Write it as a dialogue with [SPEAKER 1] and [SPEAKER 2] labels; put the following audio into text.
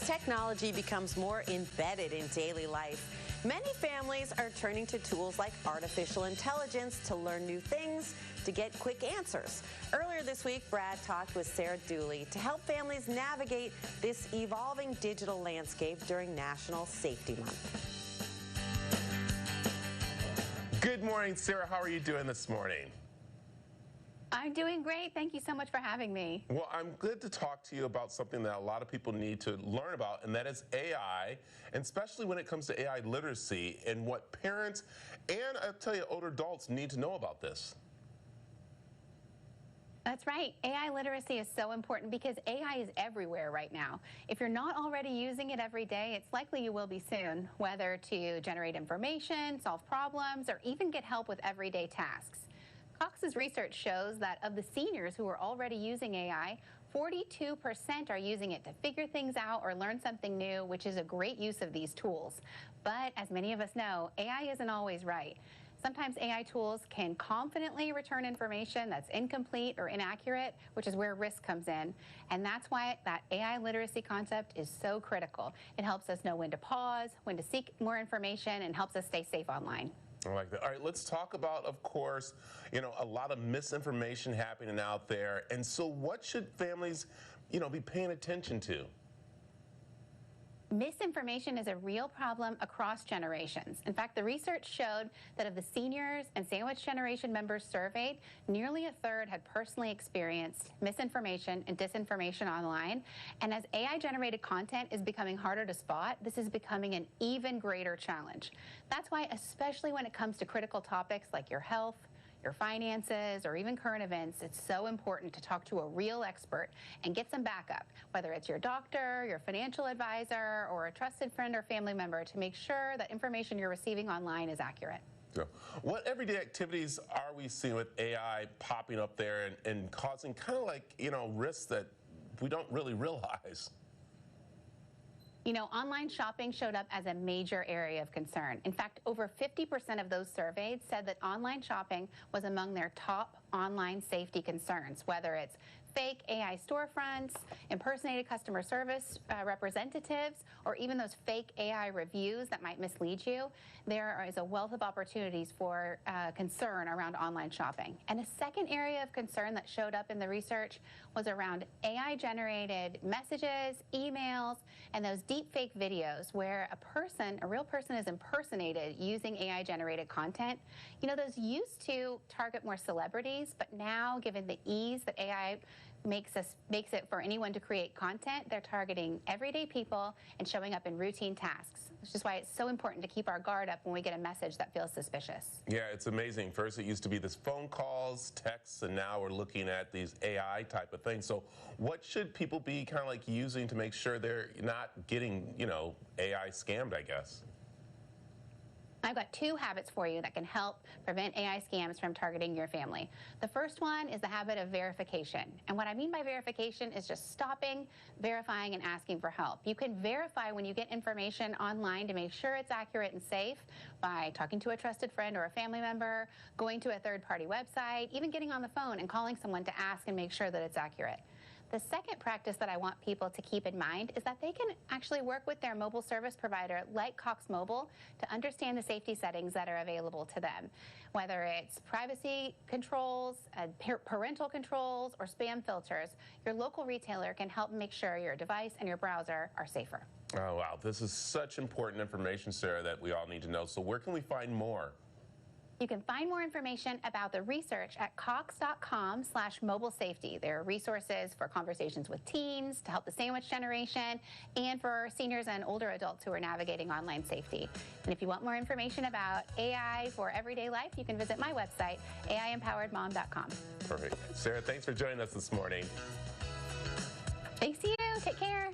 [SPEAKER 1] technology becomes more embedded in daily life, many families are turning to tools like artificial intelligence to learn new things, to get quick answers. Earlier this week, Brad talked with Sarah Dooley to help families navigate this evolving digital landscape during National Safety Month.
[SPEAKER 2] Good morning, Sarah. How are you doing this morning?
[SPEAKER 3] I'm doing great. Thank you so much for having me.
[SPEAKER 2] Well, I'm glad to talk to you about something that a lot of people need to learn about, and that is AI, and especially when it comes to AI literacy and what parents and, I'll tell you, older adults need to know about this.
[SPEAKER 3] That's right. AI literacy is so important because AI is everywhere right now. If you're not already using it every day, it's likely you will be soon, whether to generate information, solve problems, or even get help with everyday tasks. Cox's research shows that of the seniors who are already using AI, 42% are using it to figure things out or learn something new, which is a great use of these tools. But as many of us know, AI isn't always right. Sometimes AI tools can confidently return information that's incomplete or inaccurate, which is where risk comes in. And that's why that AI literacy concept is so critical. It helps us know when to pause, when to seek more information, and helps us stay safe online.
[SPEAKER 2] I like that. All right, let's talk about, of course, a lot of misinformation happening out there. And so what should families, be paying attention to?
[SPEAKER 3] Misinformation is a real problem across generations. In fact, the research showed that of the seniors and sandwich generation members surveyed, nearly a third had personally experienced misinformation and disinformation online. And as AI-generated content is becoming harder to spot, this is becoming an even greater challenge. That's why, especially when it comes to critical topics like your health, your finances, or even current events, it's so important to talk to a real expert and get some backup, whether it's your doctor, your financial advisor, or a trusted friend or family member, to make sure that information you're receiving online is accurate.
[SPEAKER 2] So, what everyday activities are we seeing with AI popping up there and causing kind of like, risks that we don't really realize?
[SPEAKER 3] Online shopping showed up as a major area of concern. In fact, over 50% of those surveyed said that online shopping was among their top online safety concerns, whether it's fake AI storefronts, impersonated customer service representatives, or even those fake AI reviews that might mislead you. There is a wealth of opportunities for concern around online shopping. And a second area of concern that showed up in the research was around AI-generated messages, emails, and those deep fake videos where a real person is impersonated using AI-generated content. Those used to target more celebrities, but now, given the ease that AI makes it for anyone to create content, they're targeting everyday people and showing up in routine tasks, which is why it's so important to keep our guard up when we get a message that feels suspicious.
[SPEAKER 2] Yeah, it's amazing. First, it used to be this phone calls, texts, and now we're looking at these AI type of things. So what should people be kind of like using to make sure they're not getting, AI scammed, I guess?
[SPEAKER 3] I've got two habits for you that can help prevent AI scams from targeting your family. The first one is the habit of verification. And what I mean by verification is just stopping, verifying, and asking for help. You can verify when you get information online to make sure it's accurate and safe by talking to a trusted friend or a family member, going to a third-party website, even getting on the phone and calling someone to ask and make sure that it's accurate. The second practice that I want people to keep in mind is that they can actually work with their mobile service provider like Cox Mobile to understand the safety settings that are available to them. Whether it's privacy controls, parental controls, or spam filters, your local retailer can help make sure your device and your browser are safer.
[SPEAKER 2] Oh, wow. This is such important information, Sarah, that we all need to know. So where can we find more?
[SPEAKER 3] You can find more information about the research at cox.com/mobile safety. There are resources for conversations with teens to help the sandwich generation and for seniors and older adults who are navigating online safety. And if you want more information about AI for everyday life, you can visit my website, aiempoweredmom.com.
[SPEAKER 2] Perfect. Sarah, thanks for joining us this morning.
[SPEAKER 3] Thanks to you. Take care.